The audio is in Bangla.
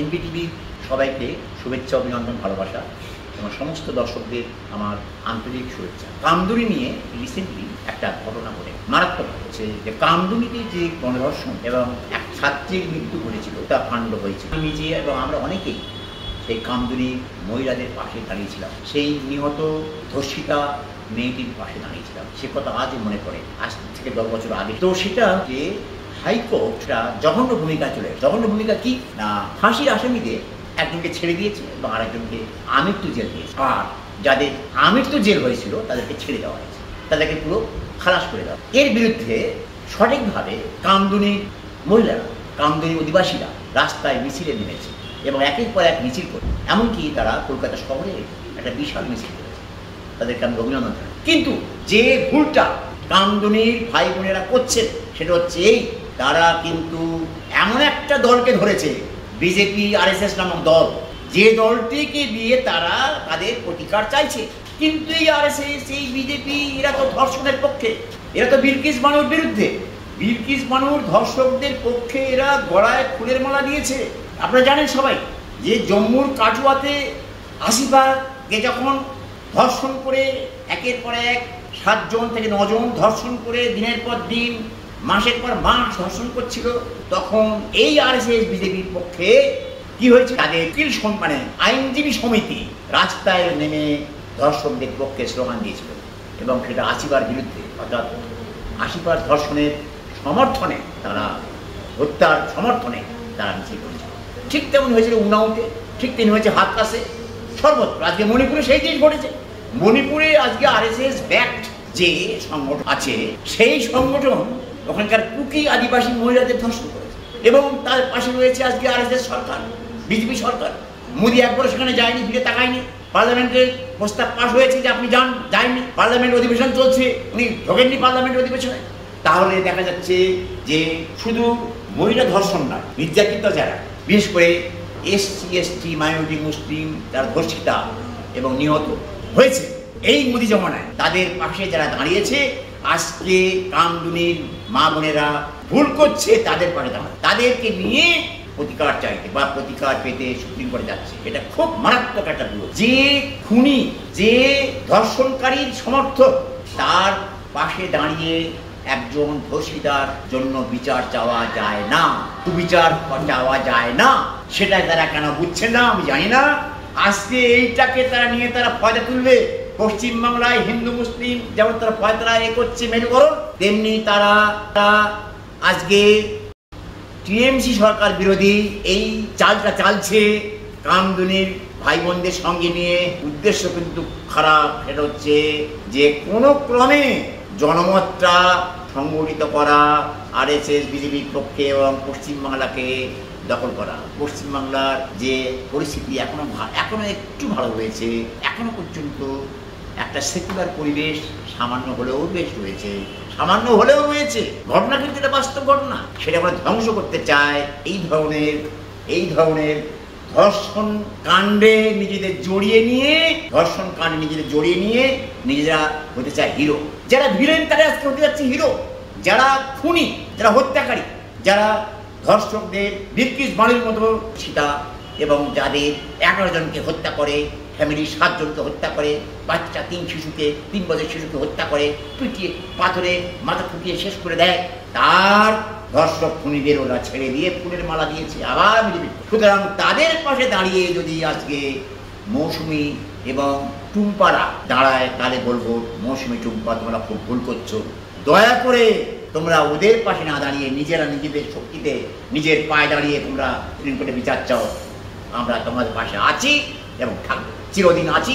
এনবিটিভির সবাইকে শুভেচ্ছা, অভিনন্দন, ভালোবাসা এবং সমস্ত দর্শকদের আমার আন্তরিক শুভেচ্ছা। কামদুনি নিয়ে রিসেন্টলি একটা ঘটনা ঘটে, মারাত্মক হচ্ছে যে কামদুনিতে যে গণধর্ষণ এবং এক ছাত্রীর মৃত্যু ঘটেছিল, তা কাণ্ড হয়েছিল। নিজে এবং আমরা অনেকেই সেই কামদুনি মহিলাদের পাশে দাঁড়িয়েছিলাম, সেই নিহত ধর্ষিতা মেয়েটির পাশে দাঁড়িয়েছিলাম। সে কথা আজও মনে পড়ে, আজ থেকে 10 বছর আগে। তো সেটা যে হাইকোর্টটা জঘন্য ভূমিকা চলে, জঘন্য ভূমিকা কি না, ফাঁসির আসামিদের একজনকে ছেড়ে দিয়েছে এবং আরেকজনকে আমৃত্যু জেল দিয়েছে। আর যাদের আমৃত্যু জেল হয়েছিল তাদেরকে ছেড়ে দেওয়া হয়েছে, তাদেরকে পুরো খালাস করে দেওয়া। এর বিরুদ্ধে সঠিকভাবে কামদুনির মহিলারা, কামদুনির অধিবাসীরা রাস্তায় মিছিলে নেমেছে এবং একের পর এক মিছিল করে, এমনকি তারা কলকাতা শহরে একটা বিশাল মিছিল করেছে। তাদেরকে আমি অভিনন্দন জানাই। কিন্তু যে ভুলটা কামদুনির ভাই বোনেরা করছে সেটা হচ্ছে এই, তারা কিন্তু এমন একটা দলকে ধরেছে, বিজেপি আরএসএস নামক দল, যে দলটিকে দিয়ে তারা তাদের প্রতিকার চাইছে। কিন্তু এই আরএসএস, এই বিজেপি, এরা তো ধর্ষণের পক্ষে, এরা তো বিলকিস বানুর বিরুদ্ধে। বিলকিস বানুর ধর্ষকদের পক্ষে এরা গলায় ফুলের মালা দিয়েছে। আপনারা জানেন সবাই যে জম্মুর কাঠুয়াতে আসিফাকে যখন ধর্ষণ করে একের পর এক 7 জন থেকে 9 জন ধর্ষণ করে দিনের পর দিন, মাসের পর মাস ধর্ষণ করছিল, তখন এই আরএসএস বিজেপির পক্ষে কি হয়েছে, তাদের মানে আইনজীবী সমিতি রাস্তায় নেমে ধর্ষকদের পক্ষে স্লোগান দিয়েছিল এবং সেটা আসিফার বিরুদ্ধে, অর্থাৎ আসিফার ধর্ষণের সমর্থনে, তারা হত্যার সমর্থনে তারা মিছিল করেছিল। ঠিক তেমন হয়েছিল উন্নাওতে, ঠিক তেমনি হয়েছে হাতরাসে, সর্বত্র। আজকে মণিপুরে সেই জিনিস ঘটেছে। মণিপুরে আজকে আরএসএস ব্যাক্ট যে সংগঠন আছে, সেই সংগঠন ওখানকার কুকি আদিবাসী মহিলাদের ধর্ষণ করেছে এবং তার পাশে রয়েছে আজকে আরএসএস সরকার, বিজেপি সরকার। মোদী একবার সেখানে যায়নি, ফিরে তাকায়নি। পার্লামেন্টের প্রস্তাব পাশ হয়েছে যে আপনি যান, যায়নি। পার্লামেন্ট অধিবেশন চলছে, উনি ঢোকেননি পার্লামেন্ট অধিবেশনে। তাহলে দেখা যাচ্ছে যে শুধু মহিলা ধর্ষণ নয়, নির্যাতিত যারা, বিশেষ করে এসসি এসটি মাইনরিটি মুসলিম যারা ধর্ষিতা এবং নিহত হয়েছে এই মোদী জমানায়, তাদের পাশে যারা দাঁড়িয়েছে, আজকে কামদুনির মা বোনেরা ভুল করছে, তাদের পাশে দাঁড়ায়, তাদেরকে নিয়ে প্রতিকার চাইতে বা প্রতিকার পেতে সুপ্রিম কোর্টে যাচ্ছে। এটা খুব মারাত্মক একটা ভুল। যে খুনি, যে ধর্ষণকারীর সমর্থক, তার পাশে দাঁড়িয়ে একজন ধর্ষিতার জন্য বিচার চাওয়া যায় না, সুবিচার চাওয়া যায় না। সেটা তারা কেন বুঝছে না আমি জানি না। আজকে এইটাকে তারা নিয়ে তারা ফয়দা তুলবে। পশ্চিমবাংলায় হিন্দু মুসলিম যেমন তারা ফয়দা করছে মেরুকরণ, তেমনি তারা আজকে টিএমসি সরকার বিরোধী এই চালটা চালছে কামদুনির ভাই বোনদের সঙ্গে নিয়ে। উদ্দেশ্য কিন্তু খারাপ। সেটা হচ্ছে যে কোনো ক্রমে জনমতটা সংগঠিত করা, আরএসএস বিজেপির পক্ষে এবং পশ্চিমবাংলাকে দখল করা। পশ্চিমবাংলার যে পরিস্থিতি এখনো একটু ভালো হয়েছে, এখনো পর্যন্ত একটা সেকুলার পরিবেশ সামান্য হলেও বেশ রয়েছে, সামান্য হলেও রয়েছে। ঘটনা কিন্তু এটা বাস্তব ঘটনা, সেটা আমরা ধ্বংস করতে চায়। এই ধরনের ধর্ষণ কাণ্ডে নিজেদের জড়িয়ে নিয়ে নিজেরা হতে চায় হিরো। যারা ভিলেন তারা আজকে হতে যাচ্ছে হিরো। যারা খুনি, যারা হত্যাকারী, যারা ধর্ষকদের বিলকিস বানুর মতো সীতা এবং যাদের 11 জনকে হত্যা করে, ফ্যামিলির 7 জনকে হত্যা করে, বাচ্চা 3 বছর শিশুকে হত্যা করে, পিটিয়ে পাথরে মাথা ফুটিয়ে শেষ করে দেয়, তার ধর্ষক খুনিদের ওরা ছেড়ে দিয়ে ফুলের মালা দিয়েছে আবার বিজেপি। সুতরাং তাদের পাশে দাঁড়িয়ে যদি আজকে মৌসুমী এবং টুম্পারা দাঁড়ায়, তাহলে বলবো মৌসুমী, টুম্পা, তোমরা খুব ভুল করছো। দয়া করে তোমরা ওদের পাশে না দাঁড়িয়ে নিজেরা নিজেদের শক্তিতে নিজের পায়ে দাঁড়িয়ে তোমরা সুপ্রিম কোর্টে বিচার চাও। আমরা তোমাদের পাশে আছি এবং থাকবো, চিরদিন আছি।